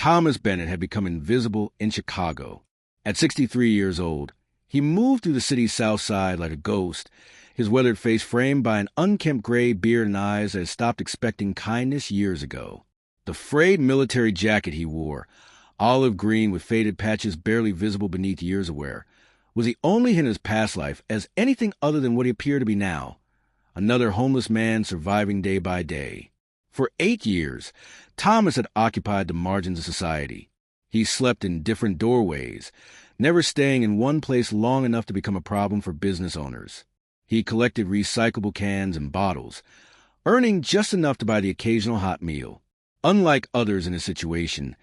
Thomas Bennett had become invisible in Chicago. At 63 years old, he moved through the city's south side like a ghost, his weathered face framed by an unkempt gray beard and eyes that had stopped expecting kindness years ago. The frayed military jacket he wore, olive green with faded patches barely visible beneath years of wear, was the only hint of his past life as anything other than what he appeared to be now, another homeless man surviving day by day. For 8 years, Thomas had occupied the margins of society. He slept in different doorways, never staying in one place long enough to become a problem for business owners. He collected recyclable cans and bottles, earning just enough to buy the occasional hot meal. Unlike others in his situation,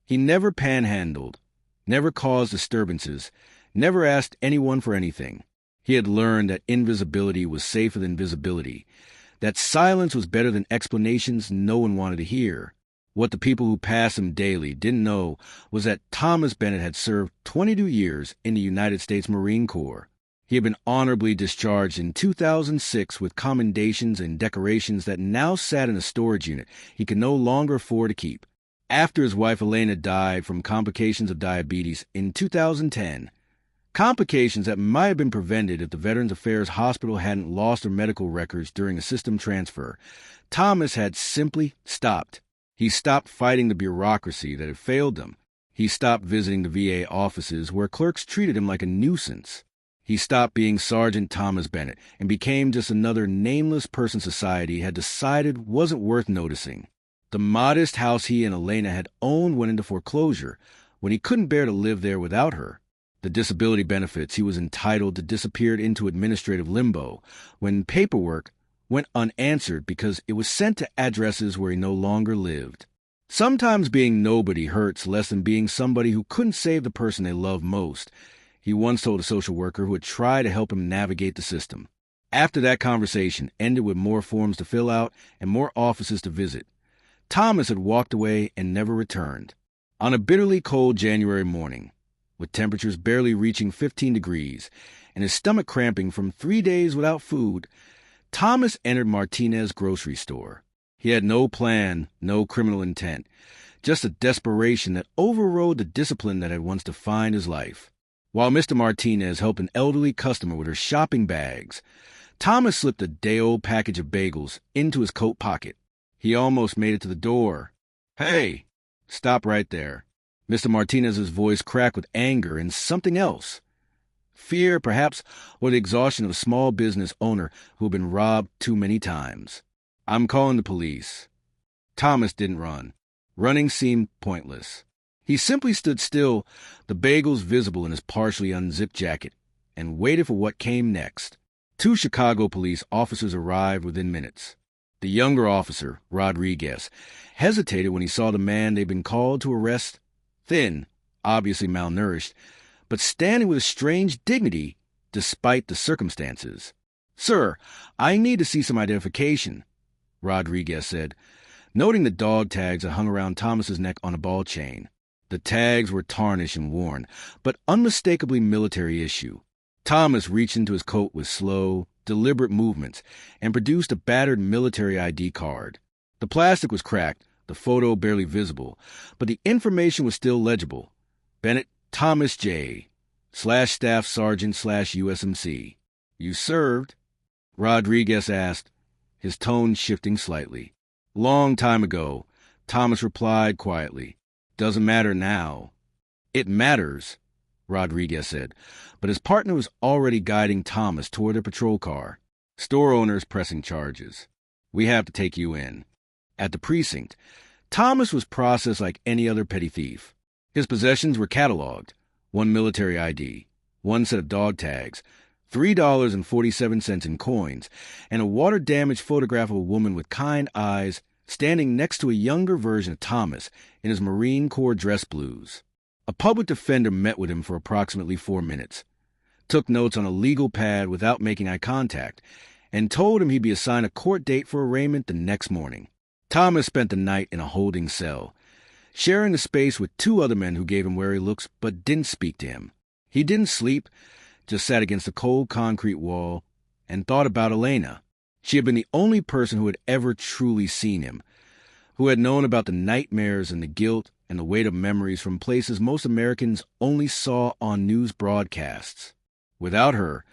he never panhandled, never caused disturbances, never asked anyone for anything. He had learned that invisibility was safer than visibility, that silence was better than explanations no one wanted to hear. What the people who passed him daily didn't know was that Thomas Bennett had served 22 years in the United States Marine Corps. He had been honorably discharged in 2006 with commendations and decorations that now sat in a storage unit he could no longer afford to keep. After his wife Elena died from complications of diabetes in 2010, complications that might have been prevented if the Veterans Affairs Hospital hadn't lost their medical records during a system transfer, Thomas had simply stopped. He stopped fighting the bureaucracy that had failed him. He stopped visiting the VA offices where clerks treated him like a nuisance. He stopped being Sergeant Thomas Bennett and became just another nameless person society had decided wasn't worth noticing. The modest house he and Elena had owned went into foreclosure when he couldn't bear to live there without her. The disability benefits he was entitled to disappeared into administrative limbo when paperwork went unanswered because it was sent to addresses where he no longer lived. Sometimes being nobody hurts less than being somebody who couldn't save the person they love most, he once told a social worker who had tried to help him navigate the system. After that conversation ended with more forms to fill out and more offices to visit, Thomas had walked away and never returned. On a bitterly cold January morning, with temperatures barely reaching 15 degrees and his stomach cramping from 3 days without food, Thomas entered Martinez's grocery store. He had no plan, no criminal intent, just a desperation that overrode the discipline that had once defined his life. While Mr. Martinez helped an elderly customer with her shopping bags, Thomas slipped a day-old package of bagels into his coat pocket. He almost made it to the door. "Hey, stop right there." Mr. Martinez's voice cracked with anger and something else. Fear, perhaps, or the exhaustion of a small business owner who had been robbed too many times. "I'm calling the police." Thomas didn't run. Running seemed pointless. He simply stood still, the bagels visible in his partially unzipped jacket, and waited for what came next. 2 Chicago police officers arrived within minutes. The younger officer, Rodriguez, hesitated when he saw the man they'd been called to arrest, thin, obviously malnourished, but standing with a strange dignity despite the circumstances. "Sir, I need to see some identification," Rodriguez said, noting the dog tags that hung around Thomas's neck on a ball chain. The tags were tarnished and worn, but unmistakably military issue. Thomas reached into his coat with slow, deliberate movements and produced a battered military ID card. The plastic was cracked, the photo barely visible, but the information was still legible. Bennett Thomas J. /Staff Sergeant /USMC. "You served?" Rodriguez asked, his tone shifting slightly. "Long time ago," Thomas replied quietly. "Doesn't matter now." "It matters," Rodriguez said, but his partner was already guiding Thomas toward their patrol car. "Store owners pressing charges. We have to take you in." At the precinct, Thomas was processed like any other petty thief. His possessions were cataloged: 1 military ID, 1 set of dog tags, $3.47 in coins, and a water-damaged photograph of a woman with kind eyes standing next to a younger version of Thomas in his Marine Corps dress blues. A public defender met with him for approximately 4 minutes, took notes on a legal pad without making eye contact, and told him he'd be assigned a court date for arraignment the next morning. Thomas spent the night in a holding cell, sharing the space with 2 other men who gave him wary looks but didn't speak to him. He didn't sleep, just sat against a cold concrete wall and thought about Elena. She had been the only person who had ever truly seen him, who had known about the nightmares and the guilt and the weight of memories from places most Americans only saw on news broadcasts. Without her,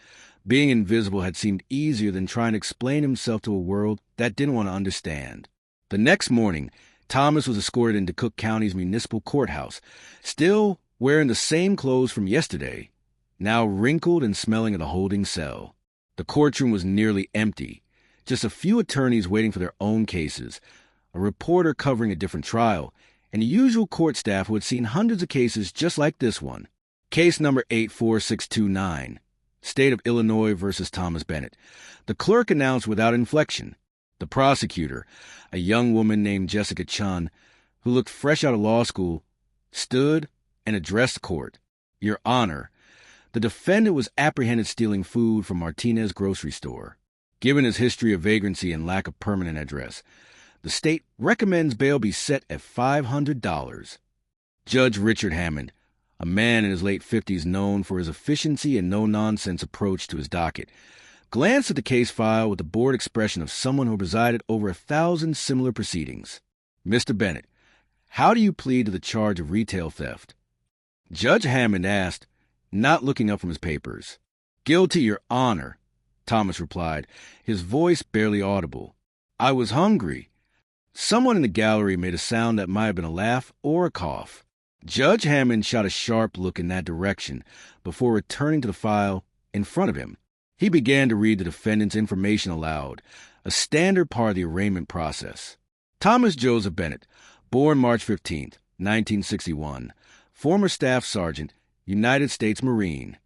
being invisible had seemed easier than trying to explain himself to a world that didn't want to understand. The next morning, Thomas was escorted into Cook County's municipal courthouse, still wearing the same clothes from yesterday, now wrinkled and smelling of the holding cell. The courtroom was nearly empty, just a few attorneys waiting for their own cases, a reporter covering a different trial, and the usual court staff who had seen hundreds of cases just like this one. Case number 84629, State of Illinois versus Thomas Bennett. The clerk announced without inflection. The prosecutor, a young woman named Jessica Chun, who looked fresh out of law school, stood and addressed the court. Your Honor, the defendant was apprehended stealing food from Martinez grocery store. Given his history of vagrancy and lack of permanent address, the state recommends bail be set at $500. Judge Richard Hammond, a man in his late 50s known for his efficiency and no-nonsense approach to his docket, glanced at the case file with the bored expression of someone who presided over 1,000 similar proceedings. Mr. Bennett, how do you plead to the charge of retail theft? Judge Hammond asked, not looking up from his papers. Guilty, Your Honor, Thomas replied, his voice barely audible. I was hungry. Someone in the gallery made a sound that might have been a laugh or a cough. Judge Hammond shot a sharp look in that direction before returning to the file in front of him. He began to read the defendant's information aloud, a standard part of the arraignment process. Thomas Joseph Bennett, born March 15, 1961, former staff sergeant, United States Marine.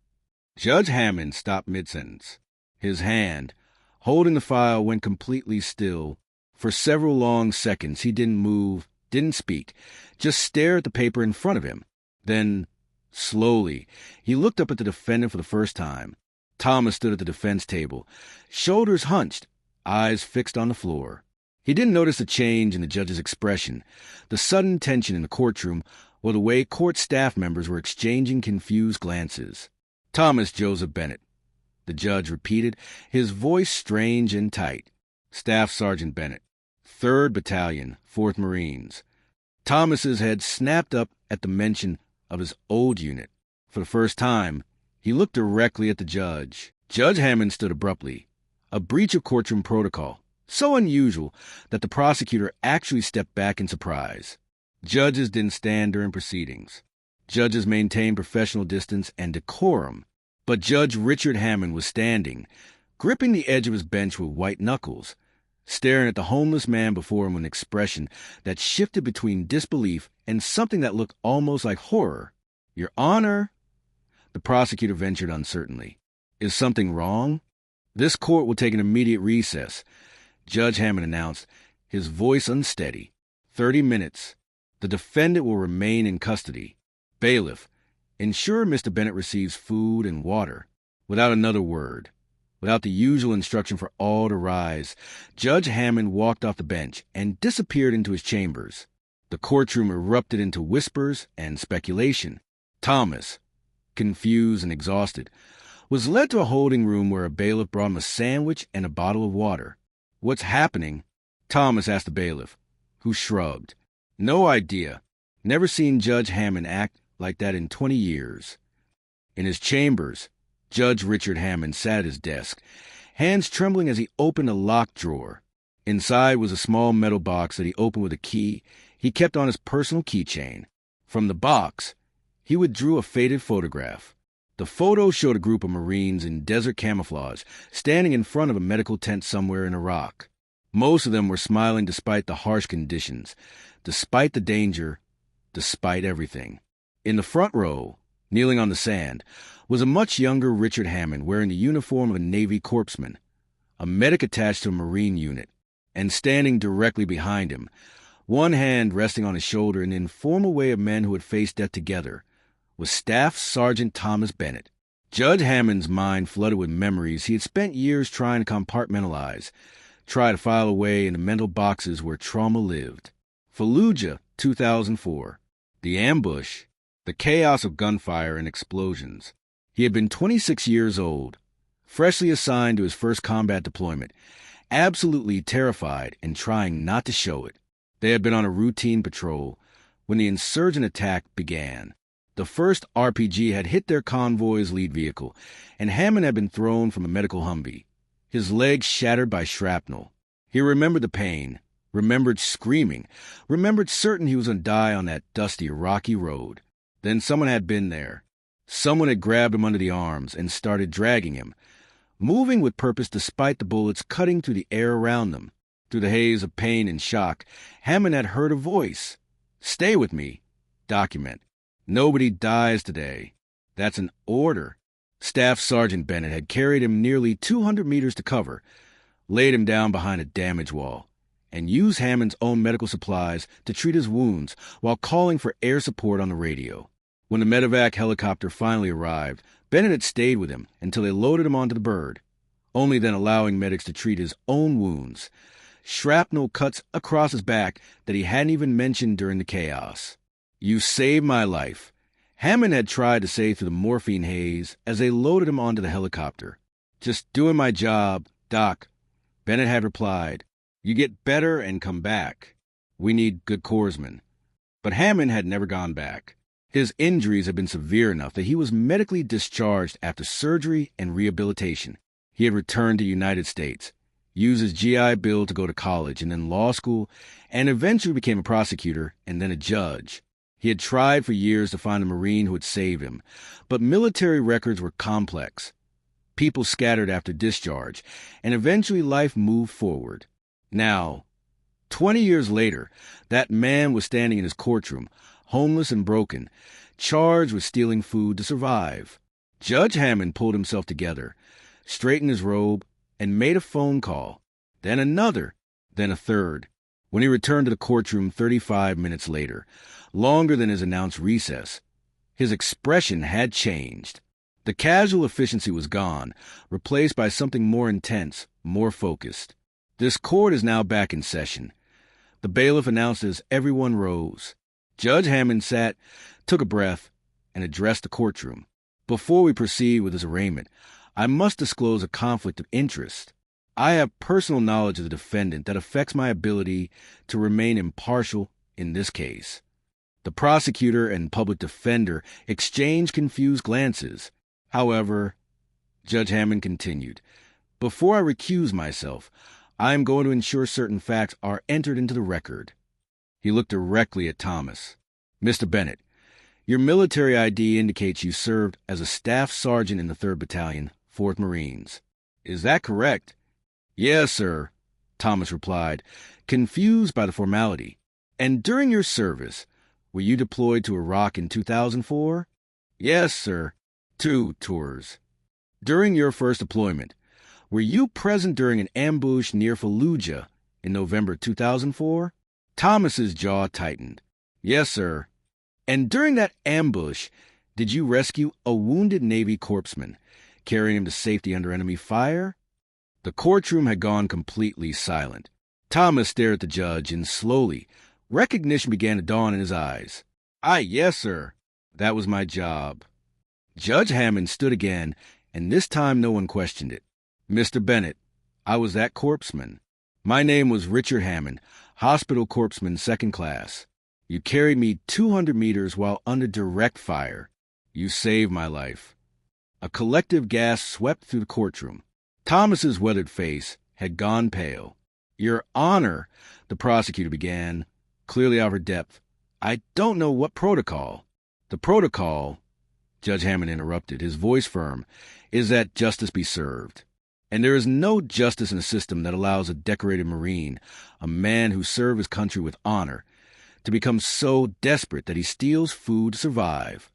Judge Hammond stopped mid-sentence. His hand, holding the file, went completely still. For several long seconds he didn't move, didn't speak, just stared at the paper in front of him. Then, slowly, he looked up at the defendant for the first time. Thomas stood at the defense table, shoulders hunched, eyes fixed on the floor. He didn't notice the change in the judge's expression, the sudden tension in the courtroom, or the way court staff members were exchanging confused glances. Thomas Joseph Bennett, the judge repeated, his voice strange and tight. Staff Sergeant Bennett, 3rd Battalion, 4th Marines. Thomas's head snapped up at the mention of his old unit. For the first time, he looked directly at the judge. Judge Hammond stood abruptly, a breach of courtroom protocol, so unusual that the prosecutor actually stepped back in surprise. Judges didn't stand during proceedings. Judges maintained professional distance and decorum. But Judge Richard Hammond was standing, gripping the edge of his bench with white knuckles, staring at the homeless man before him with an expression that shifted between disbelief and something that looked almost like horror. Your Honor, the prosecutor ventured uncertainly. Is something wrong? This court will take an immediate recess, Judge Hammond announced, his voice unsteady. 30 minutes. The defendant will remain in custody. Bailiff, ensure Mr. Bennett receives food and water. Without another word, without the usual instruction for all to rise, Judge Hammond walked off the bench and disappeared into his chambers. The courtroom erupted into whispers and speculation. Thomas, confused and exhausted, was led to a holding room where a bailiff brought him a sandwich and a bottle of water. What's happening? Thomas asked the bailiff, who shrugged. No idea. Never seen Judge Hammond act like that in 20 years. In his chambers, Judge Richard Hammond sat at his desk, hands trembling as he opened a locked drawer. Inside was a small metal box that he opened with a key he kept on his personal keychain. From the box, he withdrew a faded photograph. The photo showed a group of Marines in desert camouflage standing in front of a medical tent somewhere in Iraq. Most of them were smiling despite the harsh conditions, despite the danger, despite everything. In the front row, kneeling on the sand, was a much younger Richard Hammond wearing the uniform of a Navy corpsman, a medic attached to a Marine unit, and standing directly behind him, one hand resting on his shoulder in the informal way of men who had faced death together, was Staff Sergeant Thomas Bennett. Judge Hammond's mind flooded with memories he had spent years trying to compartmentalize, try to file away in the mental boxes where trauma lived. Fallujah, 2004. The ambush, the chaos of gunfire and explosions. He had been 26 years old, freshly assigned to his first combat deployment, absolutely terrified and trying not to show it. They had been on a routine patrol, when the insurgent attack began. The first RPG had hit their convoy's lead vehicle, and Hammond had been thrown from a medical Humvee, his legs shattered by shrapnel. He remembered the pain, remembered screaming, remembered certain he was going to die on that dusty, rocky road. Then someone had been there. Someone had grabbed him under the arms and started dragging him, moving with purpose despite the bullets cutting through the air around them. Through the haze of pain and shock, Hammond had heard a voice. "Stay with me. Document. Nobody dies today. That's an order." Staff Sergeant Bennett had carried him nearly 200 meters to cover, laid him down behind a damage wall, and used Hammond's own medical supplies to treat his wounds while calling for air support on the radio. When the medevac helicopter finally arrived, Bennett had stayed with him until they loaded him onto the bird, only then allowing medics to treat his own wounds, shrapnel cuts across his back that he hadn't even mentioned during the chaos. "You saved my life," Hammond had tried to say through the morphine haze as they loaded him onto the helicopter. "Just doing my job, Doc," Bennett had replied. "You get better and come back. We need good corpsmen." But Hammond had never gone back. His injuries had been severe enough that he was medically discharged after surgery and rehabilitation. He had returned to the United States, used his GI Bill to go to college and then law school, and eventually became a prosecutor and then a judge. He had tried for years to find a Marine who would save him, but military records were complex. People scattered after discharge, and eventually life moved forward. Now, 20 years later, that man was standing in his courtroom, homeless and broken, charged with stealing food to survive. Judge Hammond pulled himself together, straightened his robe, and made a phone call, then another, then a third. When he returned to the courtroom 35 minutes later, longer than his announced recess, his expression had changed. The casual efficiency was gone, replaced by something more intense, more focused. This court is now back in session. The bailiff announced as everyone rose. Judge Hammond sat, took a breath, and addressed the courtroom. "Before we proceed with this arraignment, I must disclose a conflict of interest. I have personal knowledge of the defendant that affects my ability to remain impartial in this case." The prosecutor and public defender exchanged confused glances. However, Judge Hammond continued, "Before I recuse myself, I am going to ensure certain facts are entered into the record." He looked directly at Thomas. "Mr. Bennett, your military ID indicates you served as a staff sergeant in the 3rd Battalion, 4th Marines. Is that correct?" "Yes, sir," Thomas replied, confused by the formality. "And during your service, were you deployed to Iraq in 2004? "Yes, sir. 2 tours. "During your first deployment, were you present during an ambush near Fallujah in November 2004? Thomas's jaw tightened. "Yes, sir." "And during that ambush, did you rescue a wounded Navy corpsman, carrying him to safety under enemy fire?" The courtroom had gone completely silent. Thomas stared at the judge, and slowly, recognition began to dawn in his eyes. "Yes, sir. That was my job." Judge Hammond stood again, and this time no one questioned it. "Mr. Bennett, I was that corpsman. My name was Richard Hammond, hospital corpsman 2nd class. You carried me 200 meters while under direct fire. You saved my life." A collective gasp swept through the courtroom. Thomas's weathered face had gone pale. "Your Honor," the prosecutor began, clearly out of her depth, "I don't know what protocol." "The protocol," Judge Hammond interrupted, his voice firm, "is that justice be served. And there is no justice in a system that allows a decorated Marine, a man who served his country with honor, to become so desperate that he steals food to survive."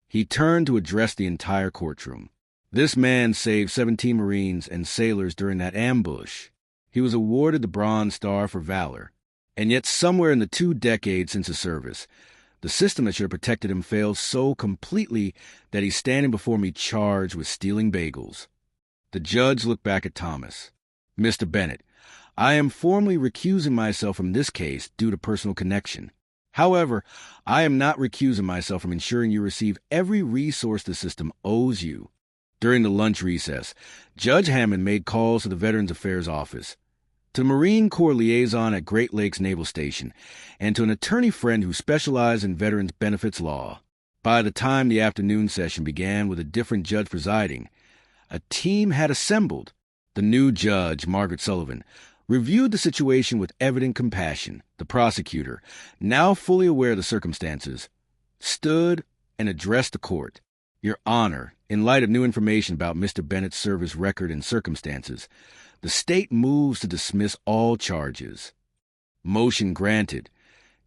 He turned to address the entire courtroom. "This man saved 17 Marines and sailors during that ambush. He was awarded the Bronze Star for valor. And yet somewhere in the 2 decades since his service, the system that should have protected him failed so completely that he's standing before me charged with stealing bagels." The judge looked back at Thomas. "Mr. Bennett, I am formally recusing myself from this case due to personal connection. However, I am not recusing myself from ensuring you receive every resource the system owes you." During the lunch recess, Judge Hammond made calls to the Veterans Affairs Office. to the Marine Corps liaison at Great Lakes Naval Station, and to an attorney friend who specialized in veterans benefits law. By the time the afternoon session began with a different judge presiding, a team had assembled. The new judge, Margaret Sullivan, reviewed the situation with evident compassion. The prosecutor, now fully aware of the circumstances, stood and addressed the court. Your Honor, in light of new information about Mr. Bennett's service record and circumstances, the state moves to dismiss all charges. Motion granted.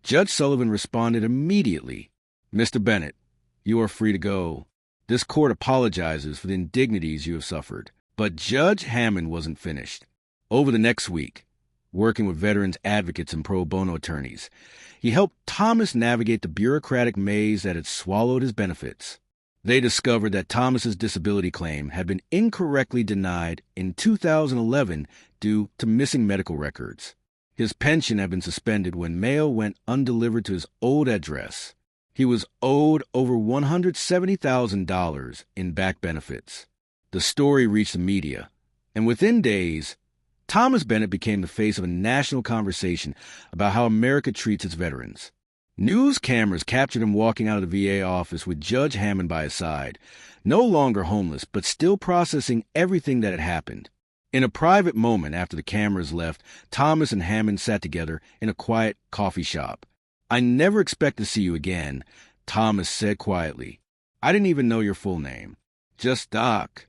Judge Sullivan responded immediately. Mr. Bennett, you are free to go. This court apologizes for the indignities you have suffered. But Judge Hammond wasn't finished. Over the next week, working with veterans advocates and pro bono attorneys, he helped Thomas navigate the bureaucratic maze that had swallowed his benefits. They discovered that Thomas's disability claim had been incorrectly denied in 2011 due to missing medical records. His pension had been suspended when mail went undelivered to his old address. He was owed over $170,000 in back benefits. The story reached the media, and within days, Thomas Bennett became the face of a national conversation about how America treats its veterans. News cameras captured him walking out of the VA office with Judge Hammond by his side, no longer homeless, but still processing everything that had happened. In a private moment after the cameras left, Thomas and Hammond sat together in a quiet coffee shop. "I never expect to see you again," Thomas said quietly. "I didn't even know your full name. Just Doc."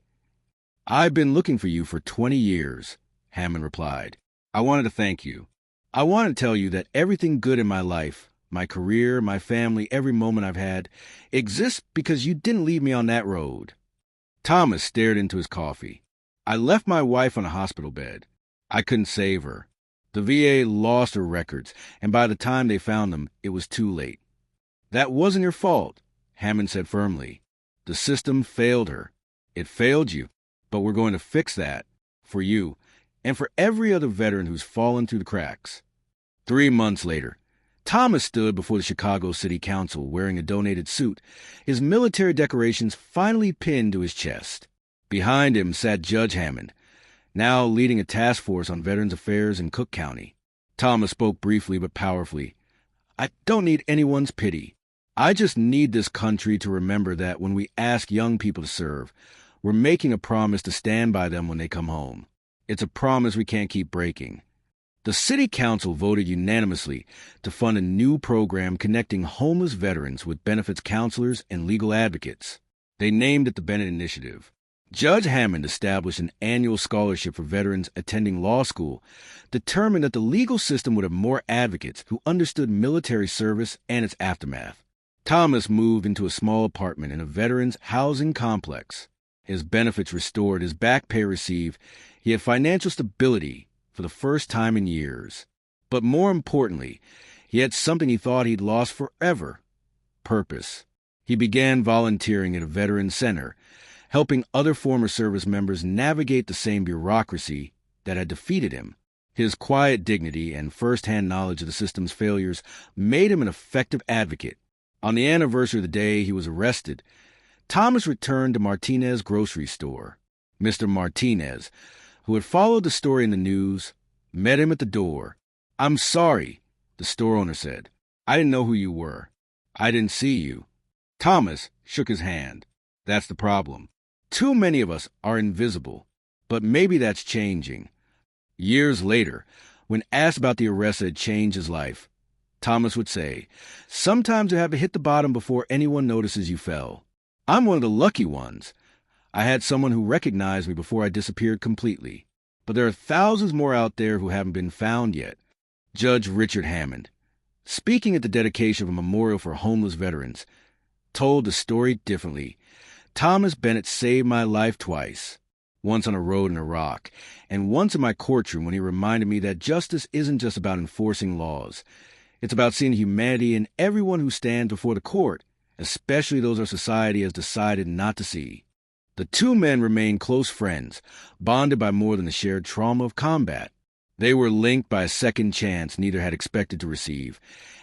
"I've been looking for you for 20 years, Hammond replied. "I wanted to thank you. I want to tell you that everything good in my life, my career, my family, every moment I've had, exists because you didn't leave me on that road." Thomas stared into his coffee. "I left my wife on a hospital bed. I couldn't save her. The VA lost her records, and by the time they found them, it was too late." "That wasn't your fault," Hammond said firmly. "The system failed her. It failed you. But we're going to fix that, for you, and for every other veteran who's fallen through the cracks." 3 months later, Thomas stood before the Chicago City Council wearing a donated suit, his military decorations finally pinned to his chest. Behind him sat Judge Hammond, now leading a task force on Veterans Affairs in Cook County. Thomas spoke briefly but powerfully. "I don't need anyone's pity. I just need this country to remember that when we ask young people to serve, we're making a promise to stand by them when they come home. It's a promise we can't keep breaking." The City Council voted unanimously to fund a new program connecting homeless veterans with benefits counselors and legal advocates. They named it the Bennett Initiative. Judge Hammond established an annual scholarship for veterans attending law school, determined that the legal system would have more advocates who understood military service and its aftermath. Thomas moved into a small apartment in a veterans' housing complex. His benefits restored, his back pay received, he had financial stability for the first time in years. But more importantly, he had something he thought he'd lost forever: purpose. He began volunteering at a veterans center, helping other former service members navigate the same bureaucracy that had defeated him. His quiet dignity and first-hand knowledge of the system's failures made him an effective advocate. On the anniversary of the day he was arrested, Thomas returned to Martinez grocery store. Mr. Martinez, who had followed the story in the news, met him at the door. "I'm sorry," the store owner said. "I didn't know who you were. I didn't see you." Thomas shook his hand. "That's the problem. Too many of us are invisible, but maybe that's changing." Years later, when asked about the arrest that had changed his life, Thomas would say, "Sometimes you have to hit the bottom before anyone notices you fell. I'm one of the lucky ones. I had someone who recognized me before I disappeared completely. But there are thousands more out there who haven't been found yet." Judge Richard Hammond, speaking at the dedication of a memorial for homeless veterans, told the story differently. "Thomas Bennett saved my life twice, once on a road in Iraq, and once in my courtroom when he reminded me that justice isn't just about enforcing laws. It's about seeing humanity in everyone who stands before the court, especially those our society has decided not to see." The two men remained close friends, bonded by more than the shared trauma of combat. They were linked by a second chance neither had expected to receive,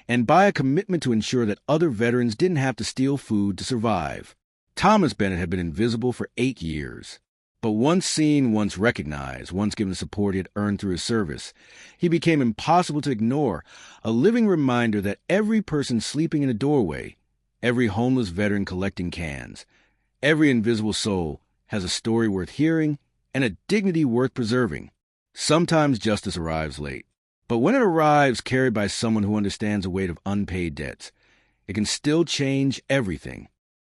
and by a commitment to ensure that other veterans didn't have to steal food to survive. Thomas Bennett had been invisible for 8 years. But once seen, once recognized, once given support he had earned through his service, he became impossible to ignore, a living reminder that every person sleeping in a doorway, every homeless veteran collecting cans, every invisible soul has a story worth hearing and a dignity worth preserving. Sometimes justice arrives late, but when it arrives carried by someone who understands the weight of unpaid debts, it can still change everything.